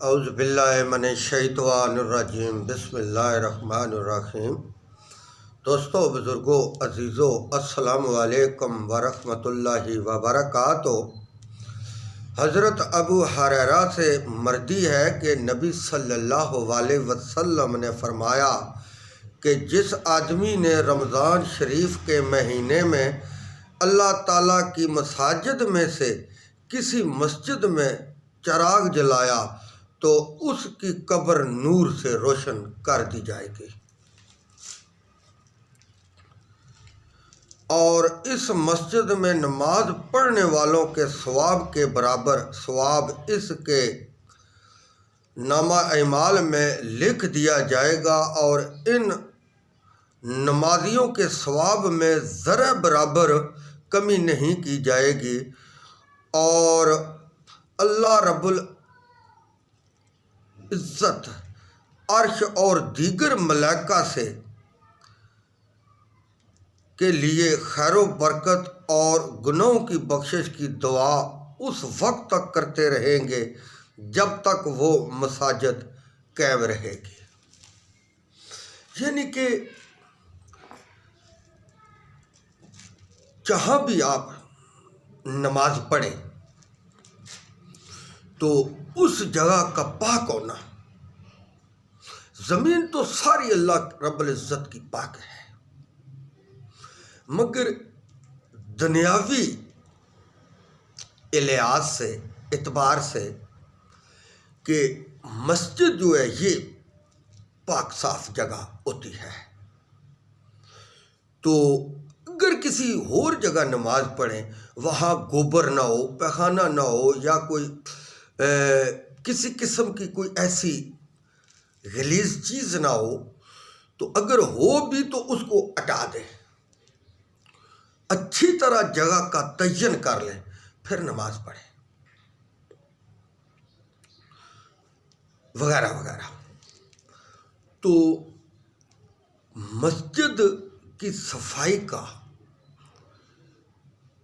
اعوذ باللہ من الشیطان الرجیم بسم اللہ الرحمن الرحیم۔ دوستو، بزرگوں، عزیزو، السلام علیکم ورحمۃ اللہ وبرکاتہ۔ حضرت ابو ہریرہ سے مروی ہے کہ نبی صلی اللہ علیہ وسلم نے فرمایا کہ جس آدمی نے رمضان شریف کے مہینے میں اللہ تعالیٰ کی مساجد میں سے کسی مسجد میں چراغ جلایا تو اس کی قبر نور سے روشن کر دی جائے گی، اور اس مسجد میں نماز پڑھنے والوں کے ثواب کے برابر ثواب اس کے نامہ اعمال میں لکھ دیا جائے گا، اور ان نمازیوں کے ثواب میں ذرہ برابر کمی نہیں کی جائے گی، اور اللہ رب العزت عرش اور دیگر ملائکہ سے کے لیے خیر و برکت اور گناہوں کی بخشش کی دعا اس وقت تک کرتے رہیں گے جب تک وہ مساجد قائم رہے گی۔ یعنی کہ جہاں بھی آپ نماز پڑھیں تو اس جگہ کا پاک ہونا، زمین تو ساری اللہ رب العزت کی پاک ہے، مگر دنیاوی لحاظ سے اعتبار سے کہ مسجد جو ہے یہ پاک صاف جگہ ہوتی ہے، تو اگر کسی اور جگہ نماز پڑھیں وہاں گوبر نہ ہو، پیخانہ نہ ہو، یا کوئی کسی قسم کی کوئی ایسی غلیظ چیز نہ ہو، تو اگر ہو بھی تو اس کو ہٹا دیں، اچھی طرح جگہ کا تعین کر لیں، پھر نماز پڑھیں وغیرہ وغیرہ۔ تو مسجد کی صفائی کا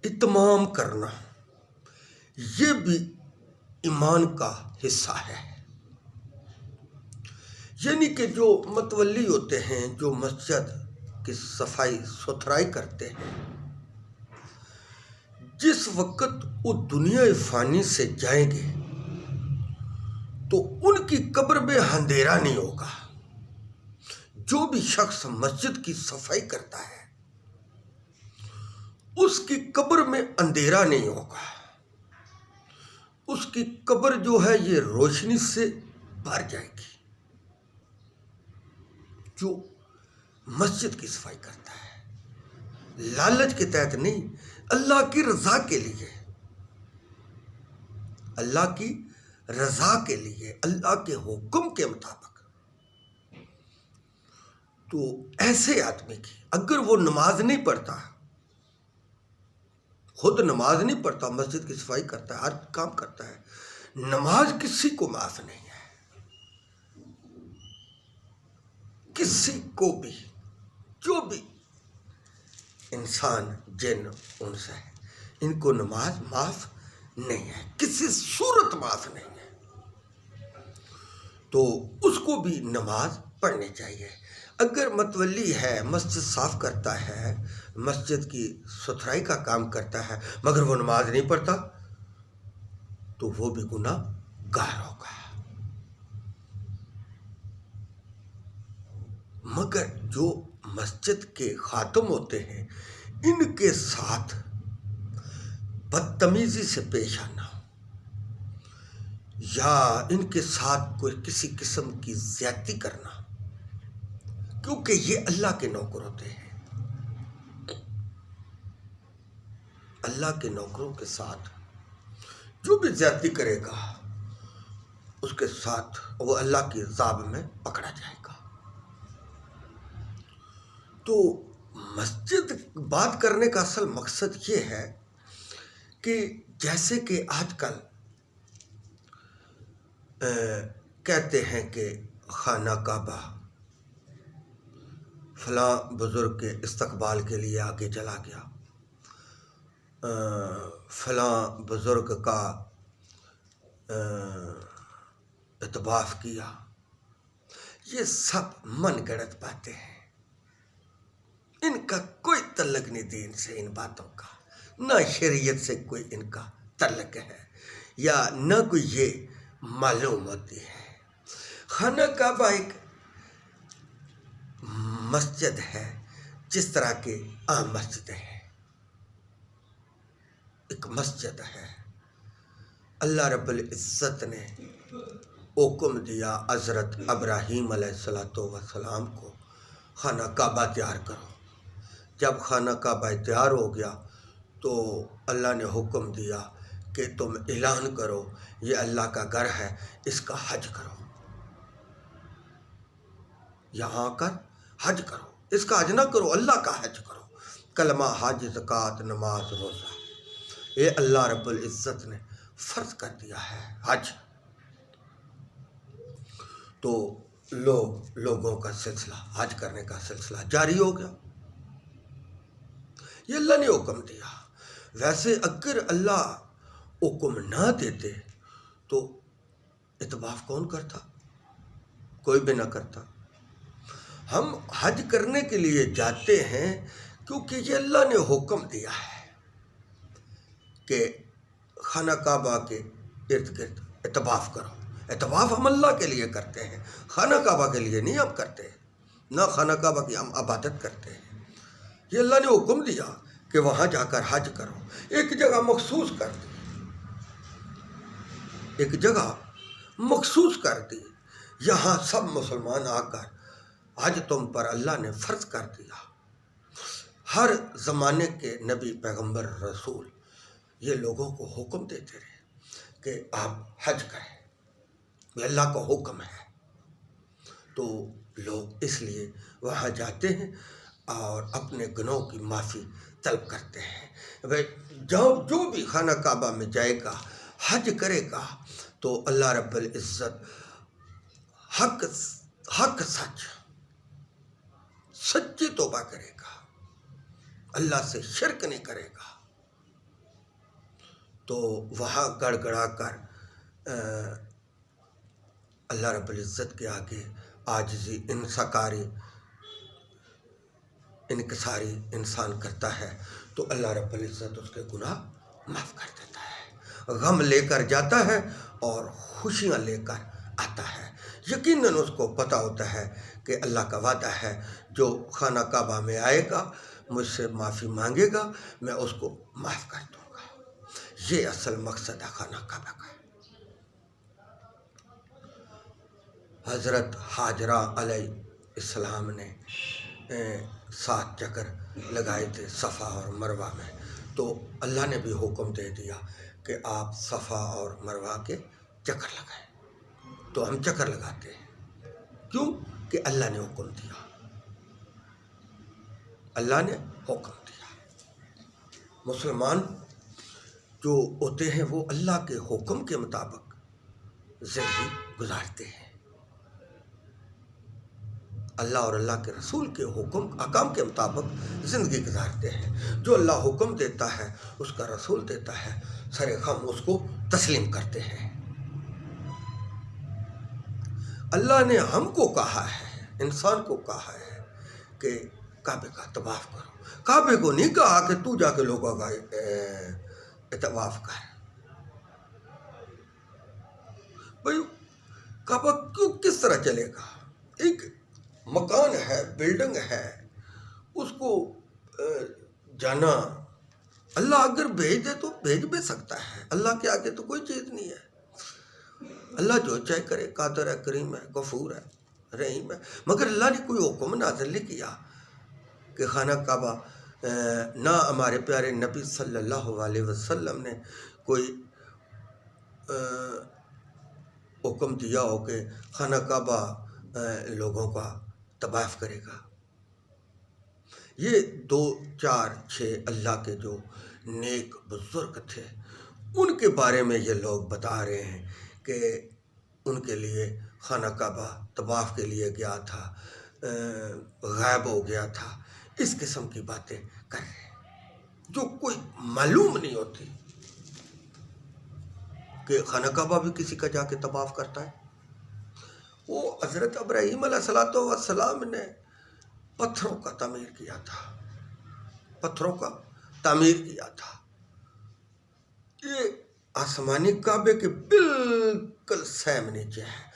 اہتمام کرنا یہ بھی ایمان کا حصہ ہے۔ یعنی کہ جو متولی ہوتے ہیں، جو مسجد کی صفائی ستھرائی کرتے ہیں، جس وقت وہ دنیا فانی سے جائیں گے تو ان کی قبر میں اندھیرا نہیں ہوگا۔ جو بھی شخص مسجد کی صفائی کرتا ہے اس کی قبر میں اندھیرا نہیں ہوگا، اس کی قبر جو ہے یہ روشنی سے بھر جائے گی۔ جو مسجد کی صفائی کرتا ہے لالچ کے تحت نہیں، اللہ کی رضا کے لیے، اللہ کی رضا کے لیے، اللہ کے حکم کے مطابق، تو ایسے آدمی کی اگر وہ نماز نہیں پڑھتا، خود نماز نہیں پڑھتا، مسجد کی صفائی کرتا ہے، ہر کام کرتا ہے، نماز کسی کو معاف نہیں ہے، کسی کو بھی، جو بھی انسان جن ان سے ہے، ان کو نماز معاف نہیں ہے، کسی صورت معاف نہیں ہے، تو اس کو بھی نماز پڑھنی چاہیے۔ اگر متولی ہے، مسجد صاف کرتا ہے، مسجد کی ستھرائی کا کام کرتا ہے، مگر وہ نماز نہیں پڑھتا تو وہ بھی گناہ گار ہوگا۔ مگر جو مسجد کے خادم ہوتے ہیں ان کے ساتھ بدتمیزی سے پیش آنا، یا ان کے ساتھ کوئی کسی قسم کی زیادتی کرنا، کیونکہ یہ اللہ کے نوکر ہوتے ہیں، اللہ کے نوکروں کے ساتھ جو بھی زیادتی کرے گا اس کے ساتھ وہ اللہ کی عذاب میں پکڑا جائے گا۔ تو مسجد بات کرنے کا اصل مقصد یہ ہے کہ جیسے کہ آج کل کہتے ہیں کہ خانہ کعبہ فلاں بزرگ کے استقبال کے لیے آگے چلا گیا، فلاں بزرگ کا طواف کیا، یہ سب من گڑت باتیں ہیں، ان کا کوئی تعلق نہیں دین سے، ان باتوں کا نہ شریعت سے کوئی ان کا تعلق ہے، یا نہ کوئی یہ معلوم ہوتی ہے۔ خانہ کعبہ ایک مسجد ہے جس طرح کے عام مسجد ہے، ایک مسجد ہے۔ اللہ رب العزت نے حکم دیا حضرت ابراہیم علیہ السلام کو، خانہ کعبہ تیار کرو۔ جب خانہ کعبہ تیار ہو گیا تو اللہ نے حکم دیا کہ تم اعلان کرو یہ اللہ کا گھر ہے، اس کا حج کرو، یہاں آ کر حج کرو، اس کا حج نہ کرو، اللہ کا حج کرو۔ کلمہ، حج، زکوٰۃ، نماز، روزہ، یہ اللہ رب العزت نے فرض کر دیا ہے حج۔ تو لوگوں کا سلسلہ، حج کرنے کا سلسلہ جاری ہو گیا، یہ اللہ نے حکم دیا۔ ویسے اگر اللہ حکم نہ دیتے تو طواف کون کرتا؟ کوئی بھی نہ کرتا۔ ہم حج کرنے کے لیے جاتے ہیں کیونکہ یہ اللہ نے حکم دیا ہے کہ خانہ کعبہ کے ارد گرد طواف کرو۔ طواف ہم اللہ کے لیے کرتے ہیں، خانہ کعبہ کے لیے نہیں ہم کرتے، نہ خانہ کعبہ کی ہم عبادت کرتے ہیں۔ یہ اللہ نے حکم دیا کہ وہاں جا کر حج کرو، ایک جگہ مخصوص کر دی، ایک جگہ مخصوص کر دی، یہاں سب مسلمان آ کر حج تم پر اللہ نے فرض کر دیا۔ ہر زمانے کے نبی، پیغمبر، رسول یہ لوگوں کو حکم دیتے رہے کہ آپ حج کریں، یہ اللہ کا حکم ہے۔ تو لوگ اس لیے وہاں جاتے ہیں اور اپنے گناہوں کی معافی طلب کرتے ہیں۔ جو بھی خانہ کعبہ میں جائے گا، حج کرے گا، تو اللہ رب العزت حق سچی توبہ کرے گا، اللہ سے شرک نہیں کرے گا۔ تو وہاں گڑ گڑا کر اللہ رب العزت کے آگے عاجزی، انکساری انسان کرتا ہے تو اللہ رب العزت اس کے گناہ معاف کر دیتا ہے، غم لے کر جاتا ہے اور خوشیاں لے کر آتا ہے۔ یقیناً اس کو پتہ ہوتا ہے کہ اللہ کا وعدہ ہے جو خانہ کعبہ میں آئے گا، مجھ سے معافی مانگے گا، میں اس کو معاف کر دوں گا۔ یہ اصل مقصد ہے خانہ کعبہ کا۔ حضرت حاجرہ علیہ السلام نے 7 چکر لگائے تھے صفا اور مروہ میں، تو اللہ نے بھی حکم دے دیا کہ آپ صفا اور مروہ کے چکر لگائیں۔ تو ہم چکر لگاتے ہیں، کیوں کہ اللہ نے حکم دیا، اللہ نے حکم دیا۔ مسلمان جو ہوتے ہیں وہ اللہ کے حکم کے مطابق زندگی گزارتے ہیں، اللہ اور اللہ کے رسول کے احکام کے مطابق زندگی گزارتے ہیں۔ جو اللہ حکم دیتا ہے، اس کا رسول دیتا ہے، سر خم اس کو تسلیم کرتے ہیں۔ اللہ نے ہم کو کہا ہے، انسان کو کہا ہے کہ کعبے کا طواف کرو، کعبے کو نہیں کہا کہ تو جا کے لوگوں کا طواف کر۔ بھائی کعبہ کس طرح چلے گا؟ ایک مکان ہے، بلڈنگ ہے، اس کو جانا اللہ اگر بھیج دے تو بھیج بھی سکتا ہے، اللہ کے آگے تو کوئی چیز نہیں ہے۔ اللہ جو چاہے کرے، قادر ہے، کریم ہے، غفور ہے، رحیم ہے، مگر اللہ نے کوئی حکم نازل نہیں کیا کہ خانہ کعبہ، نہ ہمارے پیارے نبی صلی اللہ علیہ وسلم نے کوئی حکم دیا ہو کہ خانہ کعبہ لوگوں کا طواف کرے گا۔ یہ 2 4 6 اللہ کے جو نیک بزرگ تھے، ان کے بارے میں یہ لوگ بتا رہے ہیں کہ ان کے لیے خانہ کعبہ طواف کے لیے گیا تھا، غائب ہو گیا تھا، اس قسم کی باتیں کر رہے ہیں جو کوئی معلوم نہیں ہوتی کہ خانہ کعبہ بھی کسی کا جا کے طواف کرتا ہے۔ وہ حضرت ابراہیم علیہ السلام نے پتھروں کا تعمیر کیا تھا، پتھروں کا تعمیر کیا تھا۔ یہ آسمانی کعبے کے بالکل سیم نیچے ہے۔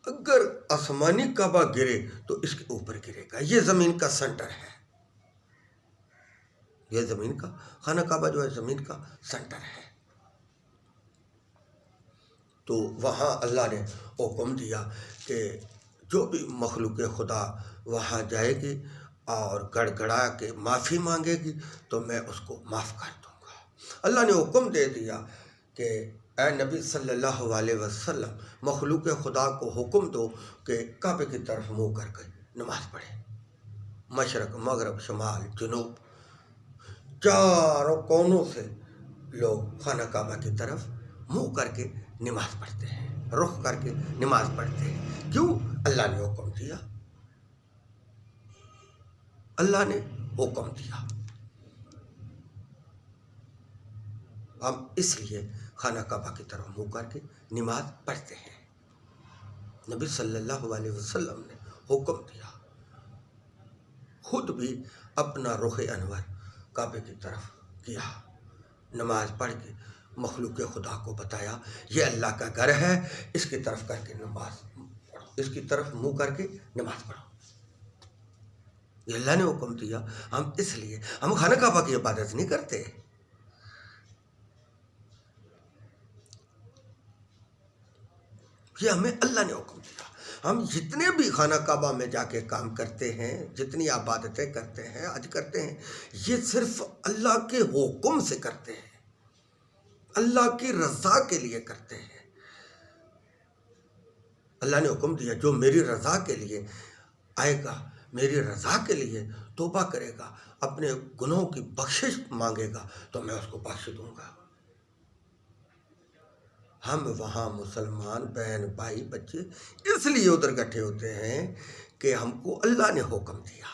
اگر آسمانی کعبہ گرے تو اس کے اوپر گرے گا۔ یہ زمین کا سینٹر ہے، یہ زمین کا خانہ کعبہ جو ہے زمین کا سینٹر ہے۔ تو وہاں اللہ نے حکم دیا کہ جو بھی مخلوق خدا وہاں جائے گی اور گڑ گڑا کے معافی مانگے گی تو میں اس کو معاف کر دوں گا۔ اللہ نے حکم دے دیا کہ اے نبی صلی اللہ علیہ وسلم، مخلوق خدا کو حکم دو کہ کعبے کی طرف منہ کر کے نماز پڑھے۔ مشرق، مغرب، شمال، جنوب، چاروں کونوں سے لوگ خانہ کعبہ کی طرف منہ کر کے نماز پڑھتے ہیں، رخ کر کے نماز پڑھتے ہیں۔ کیوں؟ اللہ نے حکم دیا، اللہ نے حکم دیا۔ ہم اس لیے خانہ کعبہ کی طرف منہ کر کے نماز پڑھتے ہیں۔ نبی صلی اللہ علیہ وسلم نے حکم دیا، خود بھی اپنا رخ انور کعبے کی طرف کیا، نماز پڑھ کے مخلوق خدا کو بتایا یہ اللہ کا گھر ہے، اس کی طرف کر کے نماز پڑھو، اس کی طرف منہ کر کے نماز پڑھو۔ یہ اللہ نے حکم دیا۔ ہم اس لیے ہم خانہ کعبہ کی عبادت نہیں کرتے، یہ ہمیں اللہ نے حکم دیا۔ ہم جتنے بھی خانہ کعبہ میں جا کے کام کرتے ہیں، جتنی عبادتیں کرتے ہیں، حج کرتے ہیں، یہ صرف اللہ کے حکم سے کرتے ہیں، اللہ کی رضا کے لیے کرتے ہیں۔ اللہ نے حکم دیا جو میری رضا کے لیے آئے گا، میری رضا کے لیے توبہ کرے گا، اپنے گناہوں کی بخشش مانگے گا تو میں اس کو بخش دوں گا۔ ہم وہاں مسلمان بہن بھائی بچے اس لیے ادھر اکٹھے ہوتے ہیں کہ ہم کو اللہ نے حکم دیا۔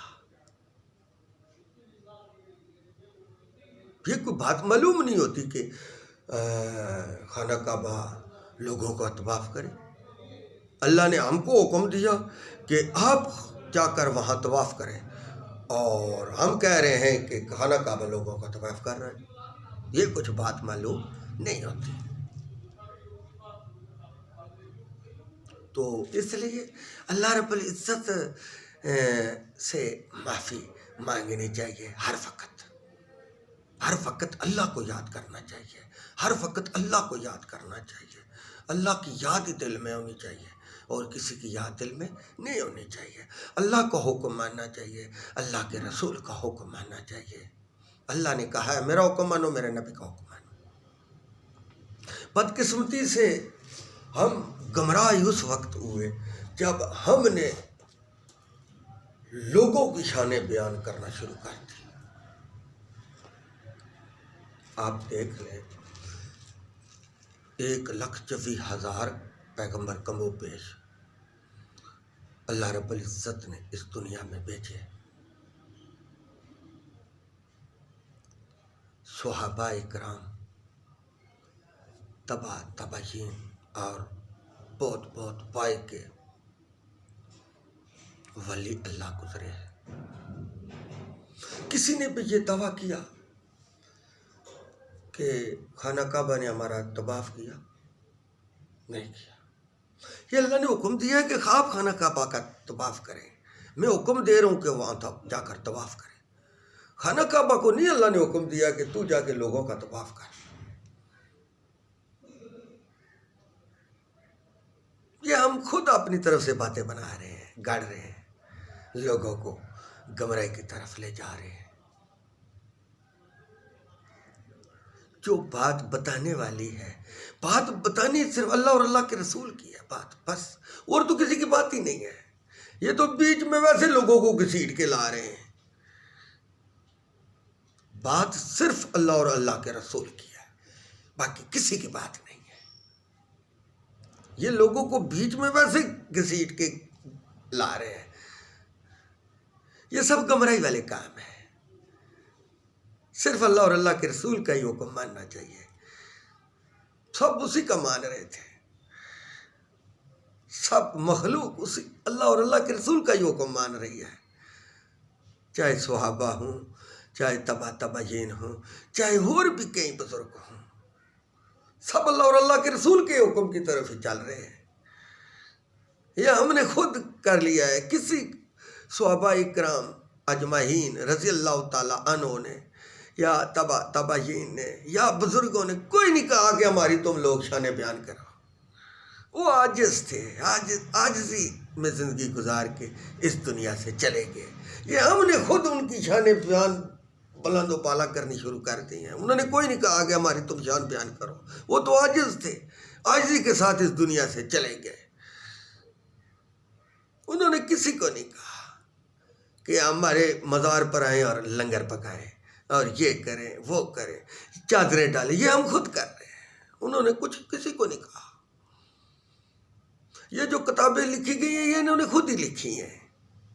یہ کوئی بات معلوم نہیں ہوتی کہ خانہ کعبہ لوگوں کا طواف کرے۔ اللہ نے ہم کو حکم دیا کہ آپ جا کر وہاں طواف کریں، اور ہم کہہ رہے ہیں کہ خانہ کعبہ لوگوں کا طواف کر رہے ہیں۔ یہ کچھ بات معلوم نہیں ہوتی۔ تو اس لیے اللہ رب العزت سے معافی مانگنی چاہیے ہر وقت، ہر وقت اللہ کو یاد کرنا چاہیے، ہر وقت اللہ کو یاد کرنا چاہیے۔ اللہ کی یاد دل میں ہونی چاہیے اور کسی کی یاد دل میں نہیں ہونی چاہیے۔ اللہ کا حکم ماننا چاہیے، اللہ کے رسول کا حکم ماننا چاہیے۔ اللہ نے کہا ہے میرا حکم مانو، میرے نبی کا حکم مانو۔ بدقسمتی سے ہم گمراہ اس وقت ہوئے جب ہم نے لوگوں کی شانیں بیان کرنا شروع کر دی۔ آپ دیکھ لیں 1,24,000 پیغمبر کم و بیش اللہ رب العزت نے اس دنیا میں بھیجے۔ صحابہ کرام، تبا تبعین اور بہت بہت پائے کے ولی اللہ گزرے ہیں۔ کسی نے بھی یہ دعویٰ کیا کہ خانہ کعبہ نے ہمارا طواف کیا؟ نہیں کیا۔ یہ اللہ نے حکم دیا ہے کہ آپ خانہ کعبہ کا طواف کریں، میں حکم دے رہا ہوں کہ وہاں جا کر طواف کریں۔ خانہ کعبہ کو نہیں اللہ نے حکم دیا کہ تو جا کے لوگوں کا طواف کر۔ یہ ہم خود اپنی طرف سے باتیں بنا رہے ہیں، گاڑ رہے ہیں، لوگوں کو گمراہی کی طرف لے جا رہے ہیں۔ جو بات بتانے والی ہے، بات بتانی صرف اللہ اور اللہ کے رسول کی ہے بات، بس، اور تو کسی کی بات ہی نہیں ہے۔ یہ تو بیچ میں ویسے لوگوں کو گھسیٹ کے لا رہے ہیں۔ بات صرف اللہ اور اللہ کے رسول کی ہے، باقی کسی کی بات نہیں ہے۔ یہ لوگوں کو بیچ میں ویسے گھسیٹ کے لا رہے ہیں۔ یہ سب گمراہی والے کام ہیں۔ صرف اللہ اور اللہ کے رسول کا ہی حکم ماننا چاہیے۔ سب اسی کا مان رہے تھے، سب مخلوق اسی اللہ اور اللہ کے رسول کا ہی حکم مان رہی ہے، چاہے صحابہ ہوں، چاہے تابعین ہوں، چاہے اور بھی کئی بزرگ ہوں، سب اللہ اور اللہ کے رسول کے حکم کی طرف ہی چل رہے ہیں۔ یہ ہم نے خود کر لیا ہے، کسی صحابہ اکرام اجمعین رضی اللہ تعالیٰ عنہ نے یا تابعین نے یا بزرگوں نے کوئی نہیں کہا کہ ہماری تم لوگ شان بیان کرو۔ وہ عاجز تھے، عاجزی میں زندگی گزار کے اس دنیا سے چلے گئے۔ یہ ہم نے خود ان کی شان بیان بلند و بالا کرنی شروع کر دی ہیں۔ انہوں نے کوئی نہیں کہا کہ ہماری تم شان بیان کرو، وہ تو عاجز تھے، عاجزی کے ساتھ اس دنیا سے چلے گئے۔ انہوں نے کسی کو نہیں کہا کہ ہمارے مزار پر آئیں اور لنگر پکائیں اور یہ کریں وہ کریں، چادریں ڈالیں، یہ ہم خود کر رہے ہیں۔ انہوں نے کچھ کسی کو نہیں کہا۔ یہ جو کتابیں لکھی گئی ہیں یہ انہوں نے خود ہی لکھی ہیں،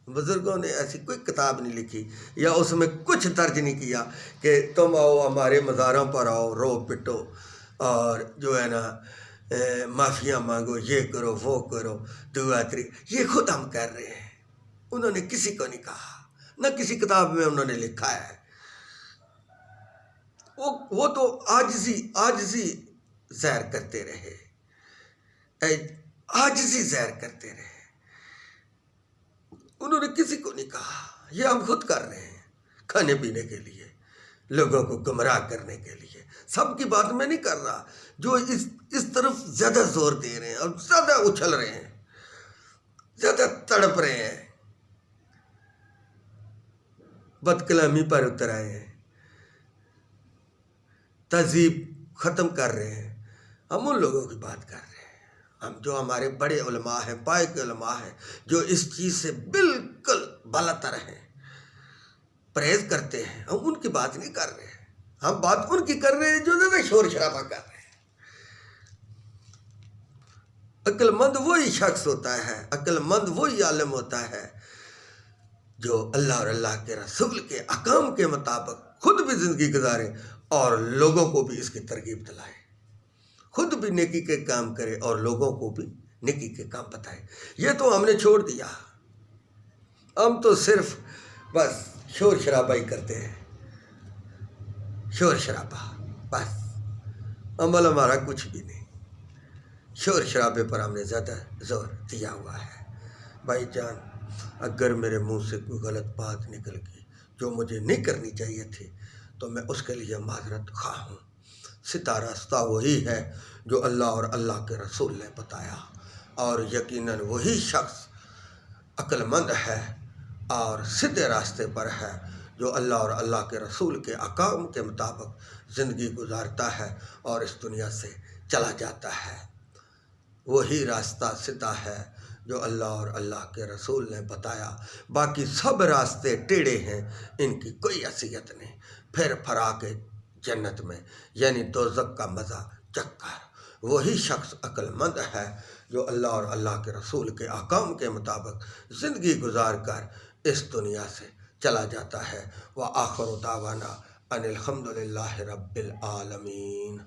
بزرگوں نے ایسی کوئی کتاب نہیں لکھی یا اس میں کچھ درج نہیں کیا کہ تم آؤ ہمارے مزاروں پر آؤ، رو پٹو اور جو ہے نا معافیاں مانگو، یہ کرو وہ کرو، دعا تری، یہ خود ہم کر رہے ہیں۔ انہوں نے کسی کو نہیں کہا، نہ کسی کتاب میں انہوں نے لکھا ہے۔ وہ تو عاجزی ظاہر کرتے رہے، عاجزی ظاہر کرتے رہے۔ انہوں نے کسی کو نہیں کہا، یہ ہم خود کر رہے ہیں، کھانے پینے کے لیے، لوگوں کو گمراہ کرنے کے لیے۔ سب کی بات میں نہیں کر رہا، جو اس طرف زیادہ زور دے رہے ہیں اور زیادہ اچھل رہے ہیں، زیادہ تڑپ رہے ہیں، بد کلامی پر اتر آئے ہیں، تہذیب ختم کر رہے ہیں، ہم ان لوگوں کی بات کر رہے ہیں۔ ہم جو ہمارے بڑے علماء ہیں، پائے کے علماء ہیں، جو اس چیز سے بالکل بالا تر ہیں، پرہیز کرتے ہیں، ہم ان کی بات نہیں کر رہے ہیں۔ ہم بات ان کی کر رہے ہیں جو زیادہ شور شرابہ کر رہے ہیں۔ عقل مند وہی شخص ہوتا ہے، عقل مند وہی عالم ہوتا ہے جو اللہ اور اللہ کے رسول کے احکام کے مطابق خود بھی زندگی گزارے اور لوگوں کو بھی اس کی ترغیب دلائے، خود بھی نیکی کے کام کرے اور لوگوں کو بھی نیکی کے کام بتائے۔ یہ تو ہم نے چھوڑ دیا، ہم تو صرف بس شور شرابہ ہی کرتے ہیں، شور شرابہ، بس عمل ہمارا کچھ بھی نہیں۔ شور شرابے پر ہم نے زیادہ زور دیا ہوا ہے۔ بھائی جان، اگر میرے منہ سے کوئی غلط بات نکل گئی جو مجھے نہیں کرنی چاہیے تھی تو میں اس کے لیے معذرت خواہ ہوں۔ سیدھا راستہ وہی ہے جو اللہ اور اللہ کے رسول نے بتایا، اور یقیناً وہی شخص عقل مند ہے اور سیدھے راستے پر ہے جو اللہ اور اللہ کے رسول کے احکام کے مطابق زندگی گزارتا ہے اور اس دنیا سے چلا جاتا ہے۔ وہی راستہ سیدھا ہے جو اللہ اور اللہ کے رسول نے بتایا، باقی سب راستے ٹیڑھے ہیں، ان کی کوئی حیثیت نہیں۔ پھر پھرا کے جنت میں یعنی دوزخ کا مزہ چکھ کر وہی شخص عقل مند ہے جو اللہ اور اللہ کے رسول کے احکام کے مطابق زندگی گزار کر اس دنیا سے چلا جاتا ہے۔ وآخر دعوانا ان الحمد للہ رب العالمین۔